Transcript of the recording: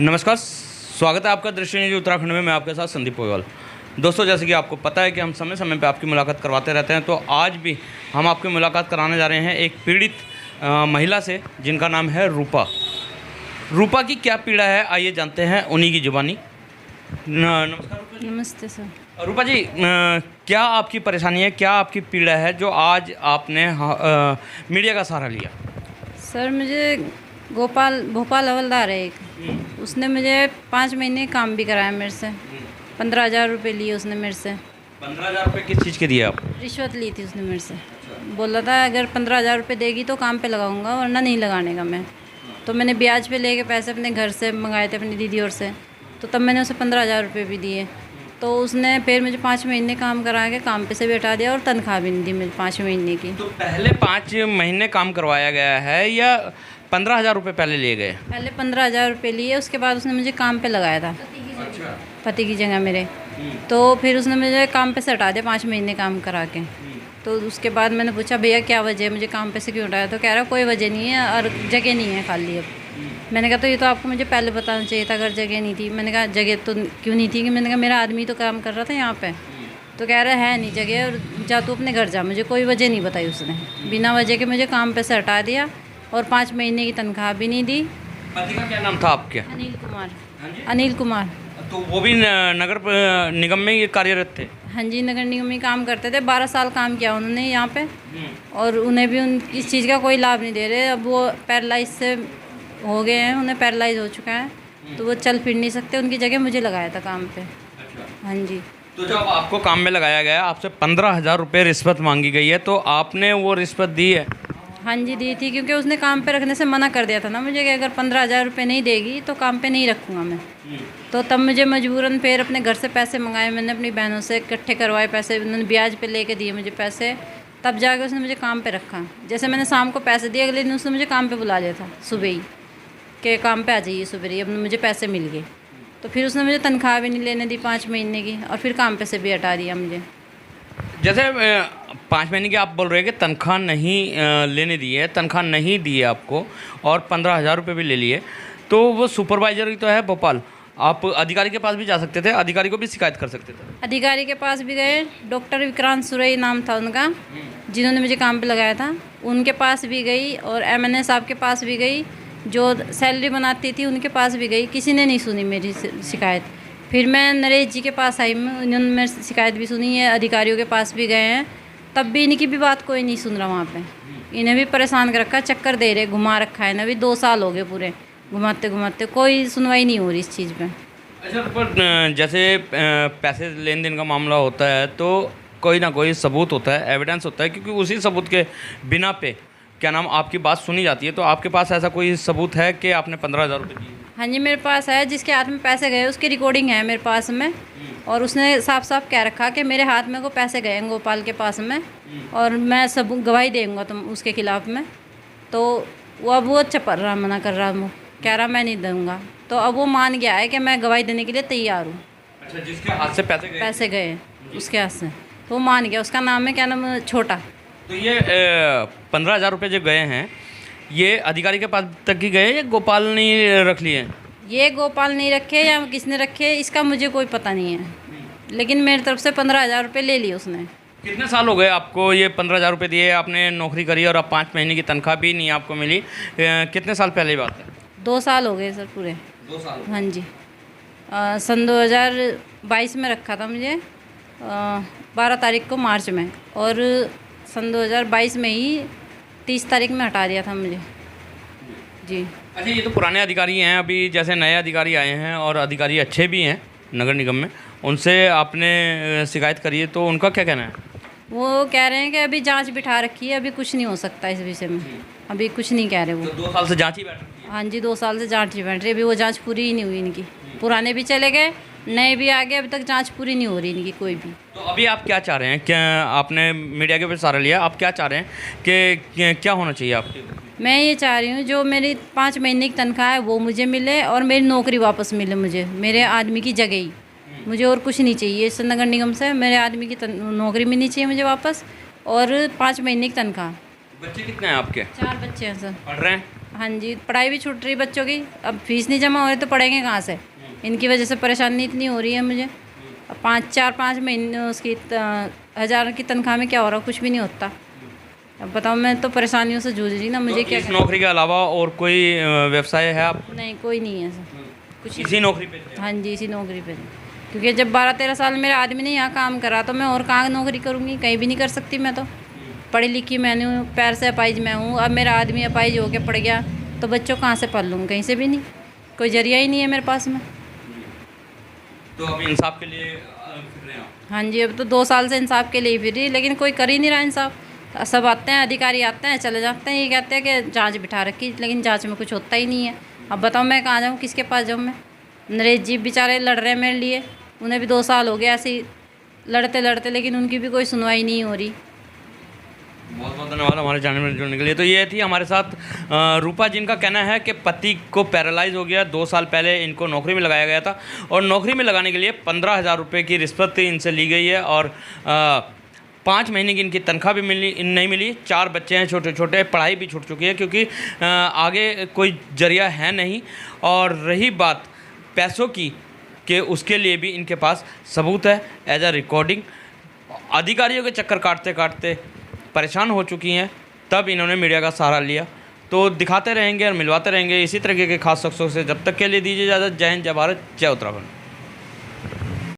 नमस्कार, स्वागत है आपका दृश्य न्यूज उत्तराखंड में। मैं आपके साथ संदीप पोयवाल। दोस्तों, जैसे कि आपको पता है कि हम समय समय पे आपकी मुलाकात करवाते रहते हैं, तो आज भी हम आपकी मुलाकात कराने जा रहे हैं एक पीड़ित महिला से जिनका नाम है रूपा। रूपा की क्या पीड़ा है, आइए जानते हैं उन्हीं की जुबानी। नमस्कार रूपा जी। नमस्ते सर। रूपा जी, क्या आपकी परेशानी है, क्या आपकी पीड़ा है जो आज आपने मीडिया का सहारा लिया? सर मुझे भोपाल हवलदार है एक, उसने मुझे 5 महीने काम भी कराया मेरे से। 15,000 रुपये लिए उसने मेरे से। 15,000 रुपये किस चीज़ के दिए आप? रिश्वत ली थी उसने मेरे से। बोला था अगर 15,000 रुपये देगी तो काम पे लगाऊंगा, वरना नहीं लगाने का मैं। तो मैंने ब्याज पे लेके पैसे अपने घर से मंगाए थे अपनी दीदी और से, तो तब मैंने उसे 15,000 रुपये भी दिए। तो उसने फिर मुझे 5 महीने काम करा के काम पे से भी हटा दिया और तनख्वाह भी नहीं दी मुझे 5 महीने की। तो पहले 5 महीने काम करवाया गया है या 15,000 रुपये पहले लिए गए? पहले 15,000 रुपये लिए, उसके बाद उसने मुझे काम पे लगाया था। अच्छा। पति की जगह मेरे। तो फिर उसने मुझे काम पे से हटा दिया 5 महीने काम करा के। तो उसके बाद मैंने पूछा भैया क्या वजह है, मुझे काम पे से क्यों हटाया? तो कह रहा कोई वजह नहीं है और जगह नहीं है खाली अब। मैंने कहा तो ये तो आपको मुझे पहले बताना चाहिए था अगर जगह नहीं थी। मैंने कहा जगह तो क्यों नहीं थी? कि मैंने कहा मेरा आदमी तो काम कर रहा था यहाँ पे। तो कह रहा है नहीं जगह, और जा तू अपने घर जा। मुझे कोई वजह नहीं बताई उसने, बिना वजह के मुझे काम पे से हटा दिया और 5 महीने की तनख्वाह भी नहीं दी। पति का क्या नाम था आपके? अनिल कुमार। अनिल कुमार। तो वो भी नगर निगम में ही कार्यरत थे? हाँ जी, नगर निगम में काम करते थे। 12 साल काम किया उन्होंने यहाँ पे, और उन्हें भी इस चीज़ का कोई लाभ नहीं दे रहे। अब वो पैरालाइज से हो गए हैं, उन्हें पैरालाइज हो चुका है, तो वो चल फिर नहीं सकते। उनकी जगह मुझे लगाया था काम पे। हाँ जी। तो जब आपको काम में लगाया गया, आपसे 15,000 रुपये रिश्वत मांगी गई है, तो आपने वो रिश्वत दी है? हाँ जी दी थी, क्योंकि उसने काम पे रखने से मना कर दिया था ना मुझे कि अगर 15,000 रुपये नहीं देगी तो काम पे नहीं रखूँगा मैं। तो तब मुझे मजबूरन फिर अपने घर से पैसे मंगाए मैंने, अपनी बहनों से इकट्ठे करवाए पैसे, उन्होंने ब्याज पे लेके दिए मुझे पैसे, तब जाके उसने मुझे काम पे रखा। जैसे मैंने शाम को पैसे दिए, अगले दिन उसने मुझे काम पे बुला लिया था सुबह ही, कि काम पे आ जाइए सुबह ही। अब मुझे पैसे मिल गए, तो फिर उसने मुझे तनख्वाह भी नहीं लेने दी 5 महीने की, और फिर काम पे से भी हटा दिया मुझे। जैसे 5 महीने की आप बोल रहे हैं कि तनख्वाह नहीं लेने दी है, तनख्वाह नहीं दी है आपको, और 15,000 रुपये भी ले लिए, तो वो सुपरवाइजर ही तो है भोपाल, आप अधिकारी के पास भी जा सकते थे, अधिकारी को भी शिकायत कर सकते थे। अधिकारी के पास भी गए, डॉक्टर विक्रांत सुरई नाम था उनका, जिन्होंने मुझे काम पे लगाया था, उनके पास भी गई, और MNA साहब के पास भी गई, जो सैलरी बनाती थी उनके पास भी गई। किसी ने नहीं सुनी मेरी शिकायत। फिर मैं नरेश जी के पास आई, उन्होंने मेरी शिकायत भी सुनी है, अधिकारियों के पास भी गए हैं, तब भी इनकी भी बात कोई नहीं सुन रहा वहाँ पे। इन्हें भी परेशान कर रखा, चक्कर दे रहे, घुमा रखा है ना। अभी 2 साल हो गए पूरे घुमाते घुमाते, कोई सुनवाई नहीं हो रही इस चीज़ पे। अच्छा, पर जैसे पैसे लेन देन का मामला होता है तो कोई ना कोई सबूत होता है, एविडेंस होता है, क्योंकि उसी सबूत के बिना पे क्या नाम आपकी बात सुनी जाती है। तो आपके पास ऐसा कोई सबूत है कि आपने 15,000 रुपये दिए? हाँ जी, मेरे पास है, जिसके हाथ में पैसे गए उसकी रिकॉर्डिंग है मेरे पास में, और उसने साफ साफ कह रखा कि मेरे हाथ में को पैसे गए हैं गोपाल के पास में, और मैं सब गवाही देंगे तुम उसके खिलाफ में। तो वो अब वो चपर रहा, मना कर रहा, वो कह रहा मैं नहीं दूँगा। तो अब वो मान गया है कि मैं गवाही देने के लिए तैयार हूँ। अच्छा, जिसके हाथ से पैसे गए हैं उसके हाथ से, तो वो मान गया। उसका नाम है क्या नाम, छोटा। तो ये 15,000 रुपये जो गए हैं, ये अधिकारी के पास तक ही गए या गोपाल ने रख लिए? ये गोपाल नहीं रखे या किसने रखे, इसका मुझे कोई पता नहीं है, लेकिन मेरी तरफ से 15,000 रुपये ले लिए उसने। कितने साल हो गए आपको ये 15,000 रुपये दिए? आपने नौकरी करी और अब 5 महीने की तनख्वाह भी नहीं आपको मिली। कितने साल पहले की बात है? 2 साल हो गए सर पूरे। 2 साल? हाँ जी। सन 2022 में रखा था मुझे, 12 तारीख को मार्च में, और सन 2022 में ही 30 तारीख में हटा दिया था मुझे जी। अच्छा, ये तो पुराने अधिकारी हैं, अभी जैसे नए अधिकारी आए हैं और अधिकारी अच्छे भी हैं नगर निगम में, उनसे आपने शिकायत करी है, तो उनका क्या कहना है? वो कह रहे हैं कि अभी जांच बिठा रखी है, अभी कुछ नहीं हो सकता इस विषय में, अभी कुछ नहीं कह रहे वो। तो 2 साल से जांच ही बैठ रही है? हाँ जी, 2 साल से जांच ही बैठ रही है, अभी वो जांच पूरी ही नहीं हुई इनकी। पुराने भी चले गए, नए भी आ गए, अभी तक जांच पूरी नहीं हो रही इनकी कोई भी। तो अभी आप क्या चाह रहे हैं? क्या आपने मीडिया के ऊपर सहारा लिया, आप क्या चाह रहे हैं कि क्या होना चाहिए आपके? मैं ये चाह रही हूँ जो मेरी 5 महीने की तनख्वाह है वो मुझे मिले, और मेरी नौकरी वापस मिले मुझे, मेरे आदमी की जगह ही। मुझे और कुछ नहीं चाहिए इस नगर निगम से, मेरे आदमी की नौकरी मिलनी चाहिए मुझे वापस, और 5 महीने की तनख्वाह। बच्चे कितने हैं आपके? 4 बच्चे हैं सर। पढ़ रहे हैं? हाँ जी, पढ़ाई भी छूट रही बच्चों की। अब फीस नहीं जमा हो रही तो पढ़ेंगे कहाँ से? इनकी वजह से परेशानी इतनी हो रही है मुझे। अब 5 महीने उसकी 1000 की तनख्वाह में क्या हो रहा, कुछ भी नहीं होता। अब बताओ, मैं तो परेशानियों से जूझ रही ना, मुझे तो क्या इस नौकरी के अलावा और कोई व्यवसाय है आप? नहीं, कोई नहीं है सर, कुछ इसी नौकरी पे थे? हाँ जी, इसी नौकरी पे। क्योंकि जब 12-13 साल मेरे आदमी ने यहाँ काम करा तो मैं और कहाँ नौकरी करूँगी? कहीं भी नहीं कर सकती मैं तो। पढ़ी लिखी मैंने हूँ, पैर से अपाइज मैं हूँ। अब मेरा आदमी अपाइज होके पड़ गया तो बच्चों कहाँ से पढ़ लूँ? कहीं से भी नहीं, कोई जरिया ही नहीं है मेरे पास में। तो अब इंसाफ के लिए फिर रहे हैं आप? हाँ जी, अब तो 2 साल से इंसाफ के लिए फिर रही, लेकिन कोई कर ही नहीं रहा इंसाफ। सब आते हैं, अधिकारी आते हैं, चले जाते हैं, ये कहते हैं कि जांच बिठा रखी, लेकिन जांच में कुछ होता ही नहीं है। अब बताओ मैं कहाँ जाऊँ, किसके पास जाऊँ मैं? नरेश जी बेचारे लड़ रहे हैं मेरे लिए, उन्हें भी 2 साल हो गए ऐसे ही लड़ते लड़ते, लेकिन उनकी भी कोई सुनवाई नहीं हो रही। बहुत बहुत धन्यवाद हमारे चैनल में जुड़ने के लिए। तो ये थी हमारे साथ रूपा, जिनका कहना है कि पति को पैरालाइज हो गया, 2 साल पहले इनको नौकरी में लगाया गया था और नौकरी में लगाने के लिए 15,000 रुपये की रिश्वत इनसे ली गई है और 5 महीने की इनकी तनख्वाह भी नहीं मिली। 4 बच्चे हैं छोटे छोटे, पढ़ाई भी छूट चुकी है क्योंकि आगे कोई जरिया है नहीं। और रही बात पैसों की, कि उसके लिए भी इनके पास सबूत है एज अ रिकॉर्डिंग। अधिकारियों के चक्कर काटते काटते परेशान हो चुकी हैं, तब इन्होंने मीडिया का सहारा लिया। तो दिखाते रहेंगे और मिलवाते रहेंगे इसी तरीके के खास शख्सों से। जब तक के लिए दीजिए इजाज़त। जय हिंद, जय भारत, जय उत्तराखंड।